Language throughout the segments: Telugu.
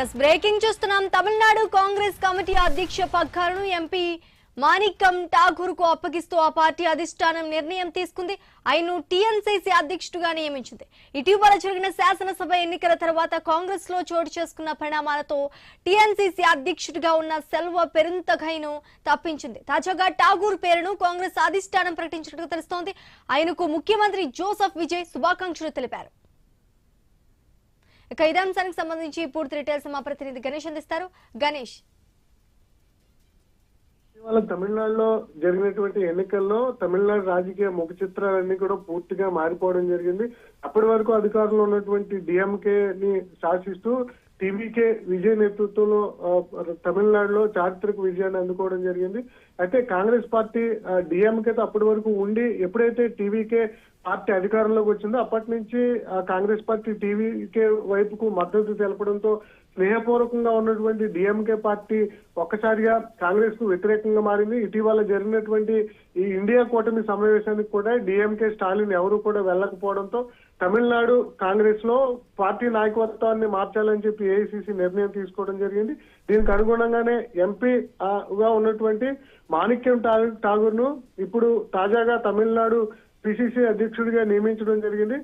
ఎస్ బ్రేకింగ్ చూస్తున్నాం. తమిళనాడు కాంగ్రెస్ కమిటీ అధ్యక్ష పగ్గాలను ఎంపీ మాణిక్యం ఠాకూర్ కు అప్పగిస్తూ ఆ పార్టీ అధిష్టానం నిర్ణయం తీసుకుంది. ఆయన్ను టీఎన్సీసీ అధ్యక్షుడిగా నియమించింది. ఇటీవల జరిగిన శాసనసభ ఎన్నికల తర్వాత కాంగ్రెస్ లో చోటు చేసుకున్న పరిణామాలతో టీఎన్సీసీ అధ్యక్షుడిగా ఉన్న సెల్వ పెరుంతగైను తప్పించింది. తాజాగా ఠాకూర్ పేరును కాంగ్రెస్ అధిష్టానం ప్రకటించినట్టు తెలుస్తోంది. ఆయనకు ముఖ్యమంత్రి జోసెఫ్ విజయ్ శుభాకాంక్షలు తెలిపారు. ఇక ఇదే అంశానికి సంబంధించి పూర్తి డీటెయిల్స్ మా ప్రతినిధి గణేష్ అందిస్తారు. గణేష్, ఇవాళ తమిళనాడులో జరిగినటువంటి ఎన్నికల్లో తమిళనాడు రాజకీయ ముఖ చిత్రాలన్నీ కూడా పూర్తిగా మారిపోవడం జరిగింది. అప్పటి వరకు అధికారంలో ఉన్నటువంటి డిఎంకే ని శాసిస్తూ టీవీకే విజయ్ నేతృత్వంలో తమిళనాడులో చారిత్రక విజయాన్ని అందుకోవడం జరిగింది. అయితే కాంగ్రెస్ పార్టీ డిఎంకేతో అప్పటి వరకు ఉండి ఎప్పుడైతే టీవీకే పార్టీ అధికారంలోకి వచ్చిందో అప్పటి నుంచి కాంగ్రెస్ పార్టీ టీవీకే వైపుకు మద్దతు తెలపడంతో స్నేహపూర్వకంగా ఉన్నటువంటి డిఎంకే పార్టీ ఒక్కసారిగా కాంగ్రెస్ కు వ్యతిరేకంగా మారింది. ఇటీవల జరిగినటువంటి ఈ ఇండియా కూటమి సమావేశానికి కూడా డిఎంకే స్టాలిన్ ఎవరు కూడా వెళ్లకపోవడంతో తమిళనాడు కాంగ్రెస్ లో పార్టీ నాయకత్వాన్ని మార్చాలని చెప్పి ఏఐసిసి నిర్ణయం తీసుకోవడం జరిగింది. దీనికి అనుగుణంగానే ఎంపీగా ఉన్నటువంటి మాణిక్యం ఠాకూర్ ను ఇప్పుడు తాజాగా తమిళనాడు పిసిసి అధ్యక్షుడిగా నియమించడం జరిగింది.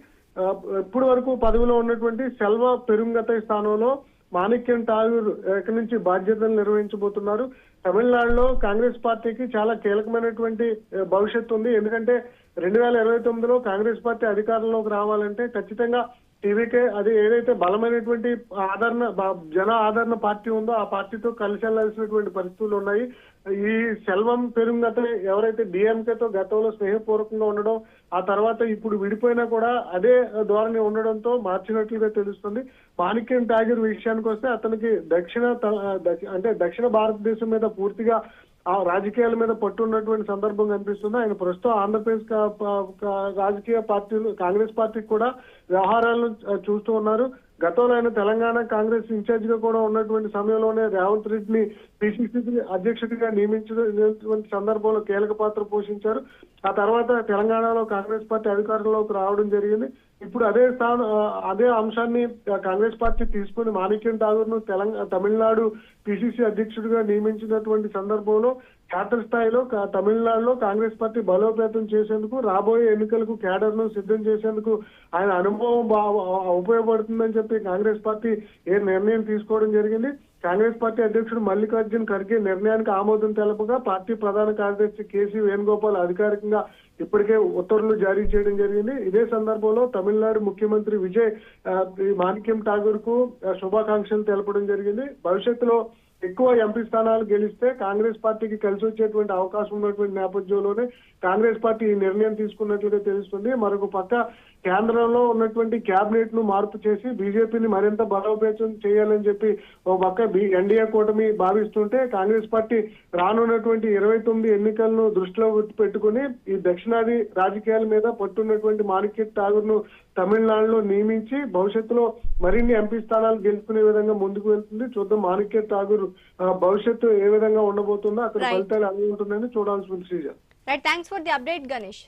ఇప్పటి వరకు పదవిలో ఉన్నటువంటి సెల్వ పెరుంగతై స్థానంలో మాణిక్యం ఠాకూర్ ఇక్కడి నుంచి బాధ్యతలు నిర్వహించబోతున్నారు. తమిళనాడులో కాంగ్రెస్ పార్టీకి చాలా కీలకమైనటువంటి భవిష్యత్తు ఉంది. ఎందుకంటే 2029లో కాంగ్రెస్ పార్టీ అధికారంలోకి రావాలంటే ఖచ్చితంగా టీవీకే అది ఏదైతే బలమైనటువంటి జన ఆదరణ పార్టీ ఉందో ఆ పార్టీతో కలిసి వెళ్లాల్సినటువంటి పరిస్థితులు ఉన్నాయి. ఈ సెల్వం పెరుంగతై ఎవరైతే డిఎంకేతో గతంలో స్నేహపూర్వకంగా ఉండడం, ఆ తర్వాత ఇప్పుడు విడిపోయినా కూడా అదే ధోరణి ఉండడంతో మార్చినట్లుగా తెలుస్తుంది. మాణిక్యం ఠాకూర్ విషయానికి వస్తే అతనికి దక్షిణ భారతదేశం మీద పూర్తిగా ఆ రాజకీయాల మీద పట్టున్నటువంటి సందర్భం కనిపిస్తుంది. ఆయన ప్రస్తుతం ఆంధ్రప్రదేశ్ రాజకీయ పార్టీలు కాంగ్రెస్ పార్టీకి కూడా వ్యవహారాలను చూస్తూ ఉన్నారు. గతంలో ఆయన తెలంగాణ కాంగ్రెస్ ఇన్ఛార్జ్ గా కూడా ఉన్నటువంటి సమయంలోనే రేవంత్ రెడ్డిని పిసిసి అధ్యక్షుడిగా నియమించినటువంటి సందర్భంలో కీలక పాత్ర పోషించారు. ఆ తర్వాత తెలంగాణలో కాంగ్రెస్ పార్టీ అధికారంలోకి రావడం జరిగింది. ఇప్పుడు అదే అంశాన్ని కాంగ్రెస్ పార్టీ తీసుకుని మాణిక్యం ఠాకూర్ ను తమిళనాడు పిసిసి అధ్యక్షుడిగా నియమించినటువంటి సందర్భంలో క్షేత్రస్థాయిలో తమిళనాడులో కాంగ్రెస్ పార్టీ బలోపేతం చేసేందుకు, రాబోయే ఎన్నికలకు క్యాడర్ ను సిద్ధం చేసేందుకు ఆయన అనుభవం ఉపయోగపడుతుందని చెప్పి కాంగ్రెస్ పార్టీ నిర్ణయం తీసుకోవడం జరిగింది. కాంగ్రెస్ పార్టీ అధ్యక్షుడు మల్లికార్జున్ ఖర్గే నిర్ణయానికి ఆమోదం తెలపగా పార్టీ ప్రధాన కార్యదర్శి కేసీ వేణుగోపాల్ అధికారికంగా ఇప్పటికే ఉత్తర్వులు జారీ చేయడం జరిగింది. ఇదే సందర్భంలో తమిళనాడు ముఖ్యమంత్రి విజయ్ మాణిక్యం ఠాకూర్ కు శుభాకాంక్షలు తెలపడం జరిగింది. భవిష్యత్తులో ఎక్కువ ఎంపీ స్థానాలు గెలిస్తే కాంగ్రెస్ పార్టీకి కలిసి వచ్చేటువంటి అవకాశం ఉన్నటువంటి నేపథ్యంలోనే కాంగ్రెస్ పార్టీ ఈ నిర్ణయం తీసుకున్నట్లుగా తెలుస్తుంది. మరొక పక్క కేంద్రంలో ఉన్నటువంటి క్యాబినెట్ ను మార్పు చేసి బీజేపీని మరింత బలోపేతం చేయాలని చెప్పి ఓ పక్క ఎన్డీఏ కూటమి భావిస్తుంటే కాంగ్రెస్ పార్టీ రానున్నటువంటి 29 ఎన్నికలను దృష్టిలో పెట్టుకుని ఈ దక్షిణాది రాజకీయాల మీద పట్టున్నటువంటి మాణిక్యం ఠాకూర్ ను తమిళనాడులో నియమించి భవిష్యత్తులో మరిన్ని ఎంపీ స్థానాలు గెలుచుకునే విధంగా ముందుకు వెళ్తుంది. చూద్దాం మాణిక్యం ఠాకూర్ భవిష్యత్తు ఏ విధంగా ఉండబోతుందో, అక్కడ ఫలితాలు ఎలా ఉంటుందని చూడాల్సి ఉంది. Right, thanks for the update Ganesh.